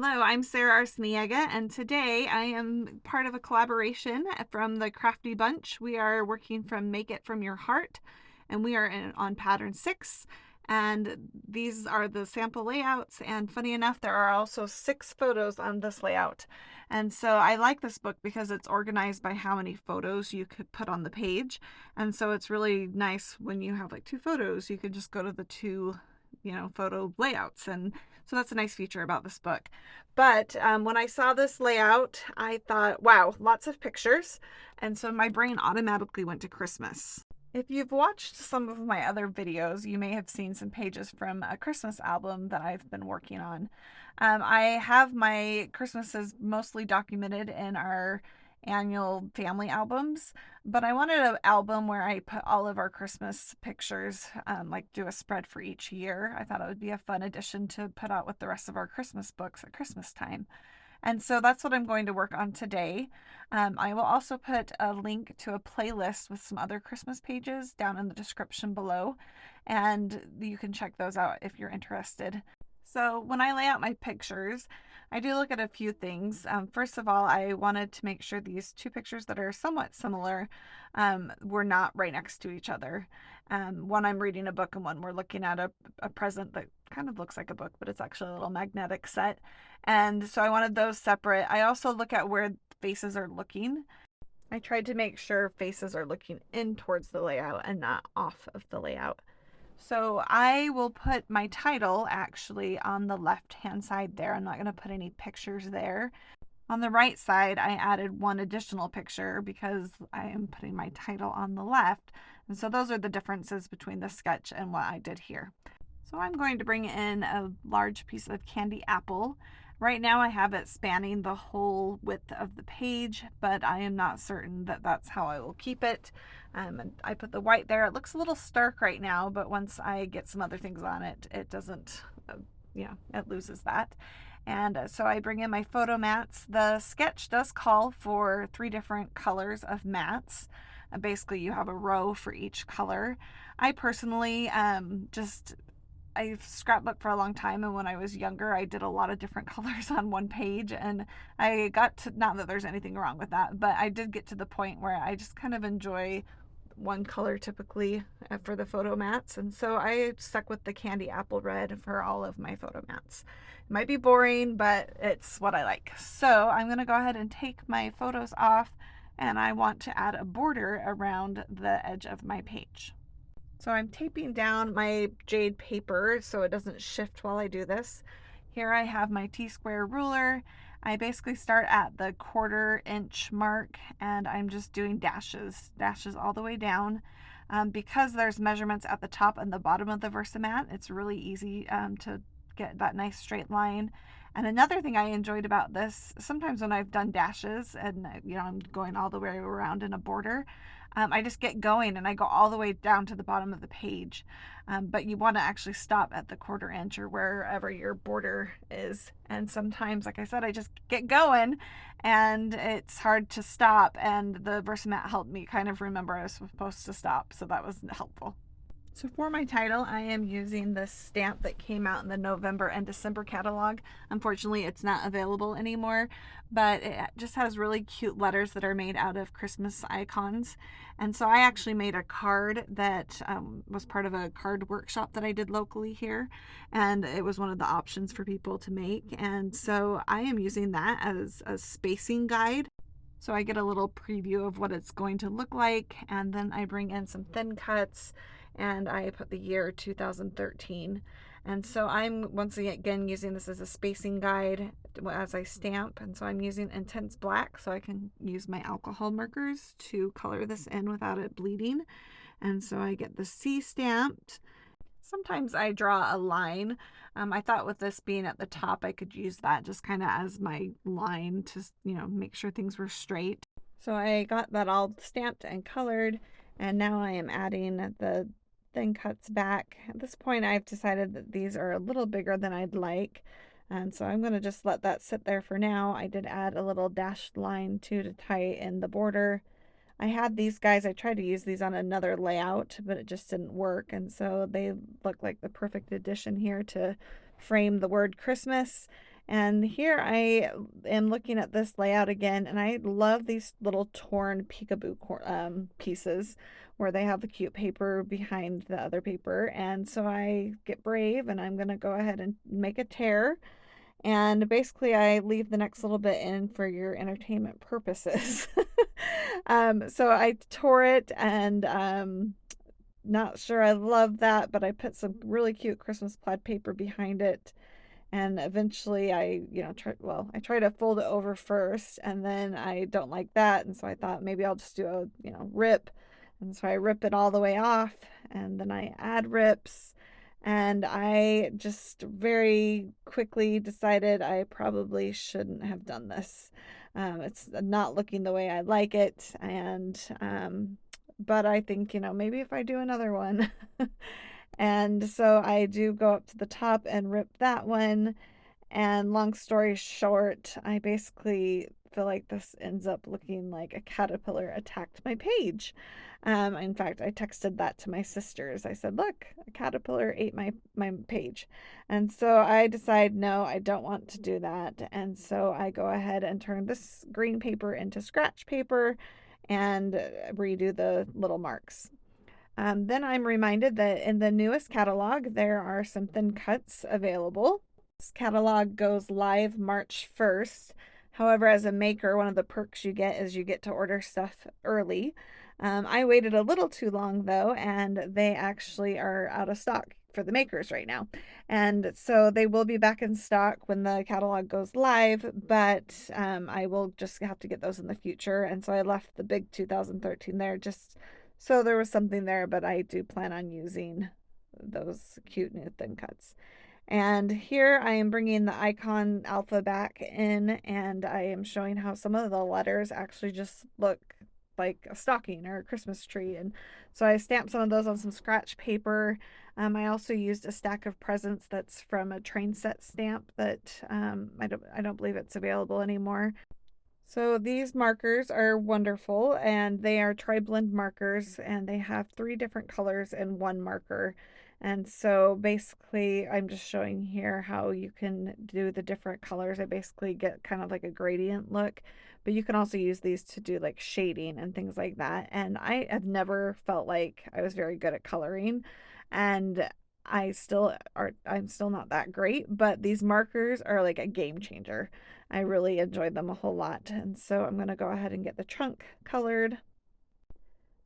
Hello, I'm Sarah Arciniega, and today I am part of a collaboration from the Crafty bunch. We are working from Make It From Your Heart, and we are on pattern 6. And these are the sample layouts, and funny enough, there are also 6 photos on this layout. And so I like this book because it's organized by how many photos you could put on the page. And so it's really nice when you have like 2 photos, you can just go to the 2 photo layouts. And so that's a nice feature about this book. But when I saw this layout, I thought, wow, lots of pictures. And so my brain automatically went to Christmas. If you've watched some of my other videos, you may have seen some pages from a Christmas album that I've been working on. I have my Christmases mostly documented in our annual family albums, but I wanted an album where I put all of our Christmas pictures, like do a spread for each year. I thought it would be a fun addition to put out with the rest of our Christmas books at Christmas time. And so that's what I'm going to work on today. I will also put a link to a playlist with some other Christmas pages down in the description below, and you can check those out if you're interested. So when I lay out my pictures, I do look at a few things. First of all, I wanted to make sure these 2 pictures that are somewhat similar were not right next to each other. One I'm reading a book, and one we're looking at a present that kind of looks like a book, but it's actually a little magnetic set. And so I wanted those separate. I also look at where faces are looking. I tried to make sure faces are looking in towards the layout and not off of the layout. So I will put my title actually on the left-hand side there. I'm not going to put any pictures there. On the right side, I added one additional picture because I am putting my title on the left. And so those are the differences between the sketch and what I did here. So I'm going to bring in a large piece of candy apple. Right now I have it spanning the whole width of the page, but I am not certain that that's how I will keep it. And I put the white there. It looks a little stark right now, but once I get some other things on it, it doesn't, it loses that. And so I bring in my photo mats. The sketch does call for 3 different colors of mats. Basically, you have a row for each color. I personally I've scrapbooked for a long time, and when I was younger, I did a lot of different colors on one page, and I got to, not that there's anything wrong with that, but I did get to the point where I just kind of enjoy one color typically for the photo mats, and so I stuck with the candy apple red for all of my photo mats. It might be boring, but it's what I like. So I'm going to go ahead and take my photos off, and I want to add a border around the edge of my page. So I'm taping down my jade paper so it doesn't shift while I do this. Here I have my T-square ruler. I basically start at the 1/4 inch mark, and I'm just doing dashes all the way down. Because there's measurements at the top and the bottom of the Versamat, it's really easy to get that nice straight line. And another thing I enjoyed about this, sometimes when I've done dashes and I'm going all the way around in a border, I just get going and I go all the way down to the bottom of the page. But you want to actually stop at the 1/4 inch or wherever your border is. And sometimes, like I said, I just get going and it's hard to stop. And the Versamat helped me kind of remember I was supposed to stop. So that was helpful. So for my title, I am using the stamp that came out in the November and December catalog. Unfortunately, it's not available anymore, but it just has really cute letters that are made out of Christmas icons. And so I actually made a card that was part of a card workshop that I did locally here, and it was one of the options for people to make. And so I am using that as a spacing guide. So I get a little preview of what it's going to look like, and then I bring in some thin cuts, and I put the year 2013. And so I'm once again using this as a spacing guide as I stamp, and so I'm using intense black so I can use my alcohol markers to color this in without it bleeding. And so I get the C stamped. Sometimes I draw a line. I thought with this being at the top, I could use that just kind of as my line to, make sure things were straight. So I got that all stamped and colored, and now I am adding the thin cuts back. At this point, I've decided that these are a little bigger than I'd like, and so I'm going to just let that sit there for now. I did add a little dashed line too to tie in the border. I had these guys, I tried to use these on another layout, but it just didn't work. And so they look like the perfect addition here to frame the word Christmas. And here I am looking at this layout again, and I love these little torn peekaboo pieces where they have the cute paper behind the other paper. And so I get brave and I'm going to go ahead and make a tear. And basically, I leave the next little bit in for your entertainment purposes. So I tore it, and not sure I love that, but I put some really cute Christmas plaid paper behind it. And eventually I try to fold it over first, and then I don't like that. And so I thought maybe I'll just do a, rip. And so I rip it all the way off, and then I add rips. And I just very quickly decided I probably shouldn't have done this. It's not looking the way I like it. But I think, maybe if I do another one. And so I do go up to the top and rip that one. And long story short, I basically feel like this ends up looking like a caterpillar attacked my page. In fact, I texted that to my sisters. I said, look, a caterpillar ate my page. And so I decide, no, I don't want to do that. And so I go ahead and turn this green paper into scratch paper and redo the little marks. Then I'm reminded that in the newest catalog, there are some thin cuts available. This catalog goes live March 1st. However, as a maker, one of the perks you get is you get to order stuff early. I waited a little too long though, and they actually are out of stock for the makers right now. And so they will be back in stock when the catalog goes live, but I will just have to get those in the future. And so I left the big 2013 there just so there was something there, but I do plan on using those cute new thin cuts. And here I am bringing the icon alpha back in, and I am showing how some of the letters actually just look like a stocking or a Christmas tree. And so I stamped some of those on some scratch paper. I also used a stack of presents that's from a train set stamp that I don't believe it's available anymore. So these markers are wonderful, and they are tri-blend markers, and they have 3 different colors in one marker. And so basically I'm just showing here how you can do the different colors. I basically get kind of like a gradient look, but you can also use these to do like shading and things like that. And I have never felt like I was very good at coloring, and I'm still not that great, but these markers are like a game changer. I really enjoyed them a whole lot. And so I'm going to go ahead and get the trunk colored.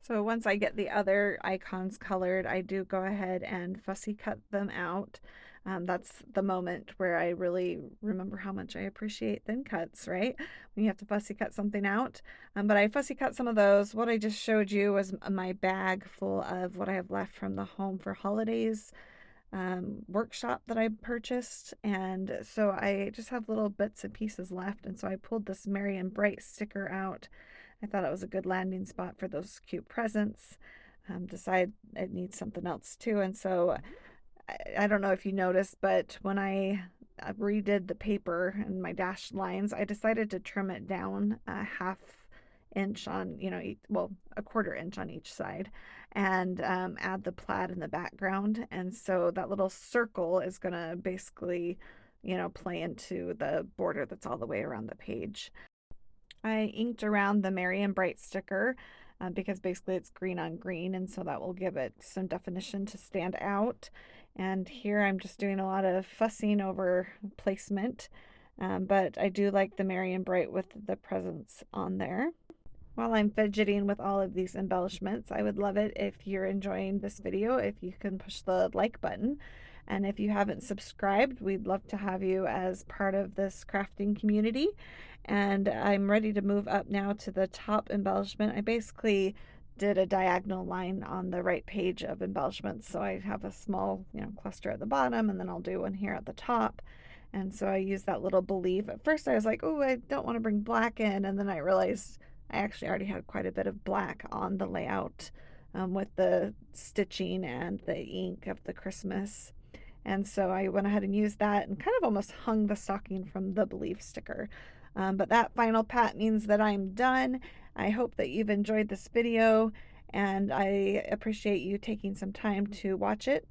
So once I get the other icons colored, I do go ahead and fussy cut them out. That's the moment where I really remember how much I appreciate thin cuts, right? When you have to fussy cut something out. But I fussy cut some of those. What I just showed you was my bag full of what I have left from the Home for Holidays workshop that I purchased. And so I just have little bits and pieces left. And so I pulled this Merry and Bright sticker out. I thought it was a good landing spot for those cute presents. Decide it needs something else too. And so I don't know if you noticed, but when I redid the paper and my dashed lines, I decided to trim it down a half inch on, a quarter inch on each side, and add the plaid in the background. And so that little circle is going to basically, play into the border that's all the way around the page. I inked around the Merry and Bright sticker because basically it's green on green, and so that will give it some definition to stand out. And here I'm just doing a lot of fussing over placement, but I do like the Merry and Bright with the presents on there. While I'm fidgeting with all of these embellishments, I would love it if you're enjoying this video, if you can push the like button. And if you haven't subscribed, we'd love to have you as part of this crafting community. And I'm ready to move up now to the top embellishment. I basically did a diagonal line on the right page of embellishments. So I have a small, cluster at the bottom, and then I'll do one here at the top. And so I use that little belief. At first I was like, oh, I don't want to bring black in. And then I realized I actually already had quite a bit of black on the layout with the stitching and the ink of the Christmas. And so I went ahead and used that and kind of almost hung the stocking from the belief sticker. But that final pat means that I'm done. I hope that you've enjoyed this video, and I appreciate you taking some time to watch it.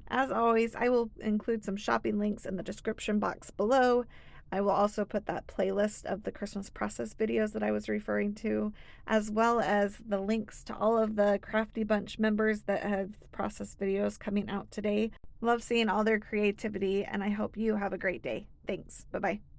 As always, I will include some shopping links in the description box below. I will also put that playlist of the Christmas process videos that I was referring to, as well as the links to all of the Crafty Bunch members that have process videos coming out today. Love seeing all their creativity, and I hope you have a great day. Thanks. Bye-bye.